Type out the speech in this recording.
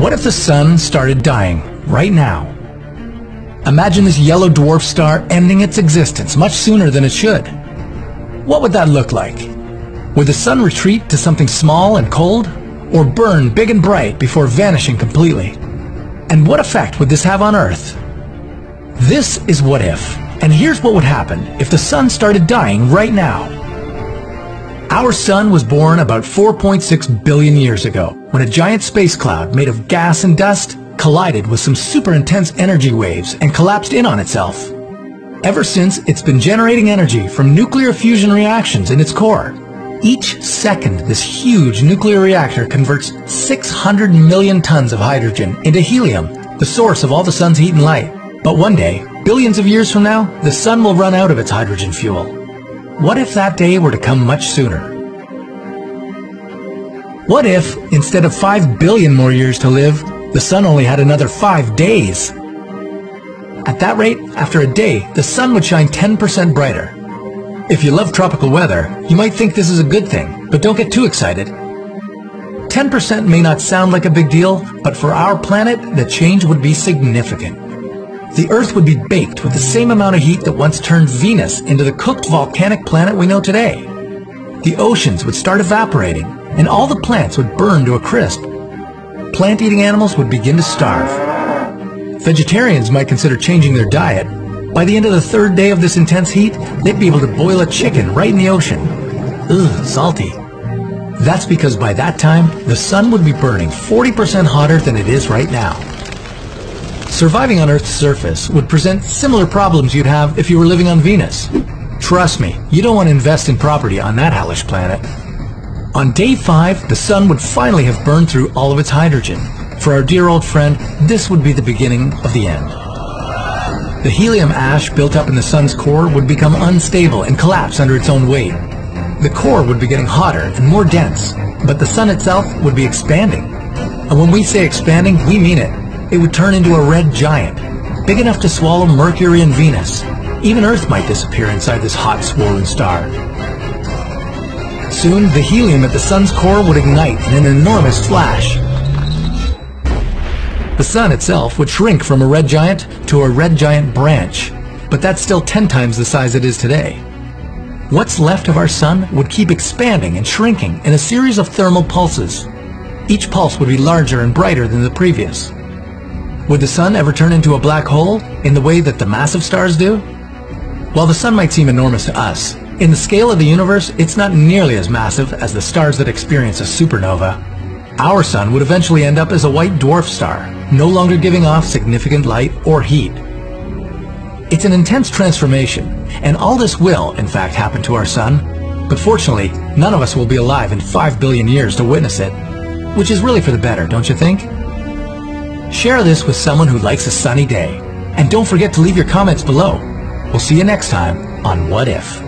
What if the sun started dying right now? Imagine this yellow dwarf star ending its existence much sooner than it should. What would that look like? Would the sun retreat to something small and cold, or burn big and bright before vanishing completely? And what effect would this have on Earth? This is What If, and here's what would happen if the sun started dying right now. Our sun was born about 4.6 billion years ago, when a giant space cloud made of gas and dust collided with some super intense energy waves and collapsed in on itself. Ever since, it's been generating energy from nuclear fusion reactions in its core. Each second, this huge nuclear reactor converts 600 million tons of hydrogen into helium, the source of all the sun's heat and light. But one day, billions of years from now, the sun will run out of its hydrogen fuel. What if that day were to come much sooner? What if, instead of 5 billion more years to live, the sun only had another 5 days? At that rate, after a day, the sun would shine 10% brighter. If you love tropical weather, you might think this is a good thing, but don't get too excited. 10% may not sound like a big deal, but for our planet, the change would be significant. The Earth would be baked with the same amount of heat that once turned Venus into the cooked volcanic planet we know today. The oceans would start evaporating, and all the plants would burn to a crisp. Plant-eating animals would begin to starve. Vegetarians might consider changing their diet. By the end of the third day of this intense heat, they'd be able to boil a chicken right in the ocean. Ugh, salty. That's because by that time, the sun would be burning 40% hotter than it is right now. Surviving on Earth's surface would present similar problems you'd have if you were living on Venus. Trust me, you don't want to invest in property on that hellish planet. On day 5, the sun would finally have burned through all of its hydrogen. For our dear old friend, this would be the beginning of the end. The helium ash built up in the sun's core would become unstable and collapse under its own weight. The core would be getting hotter and more dense, but the sun itself would be expanding. And when we say expanding, we mean it. It would turn into a red giant, big enough to swallow Mercury and Venus. Even Earth might disappear inside this hot, swollen star. Soon, the helium at the sun's core would ignite in an enormous flash. The sun itself would shrink from a red giant to a red giant branch, but that's still 10 times the size it is today. What's left of our sun would keep expanding and shrinking in a series of thermal pulses. Each pulse would be larger and brighter than the previous. Would the sun ever turn into a black hole in the way that the massive stars do? While the sun might seem enormous to us, in the scale of the universe, it's not nearly as massive as the stars that experience a supernova. Our sun would eventually end up as a white dwarf star, no longer giving off significant light or heat. It's an intense transformation, and all this will, in fact, happen to our sun. But fortunately, none of us will be alive in 5 billion years to witness it, which is really for the better, don't you think? Share this with someone who likes a sunny day, and don't forget to leave your comments below. We'll see you next time on What If.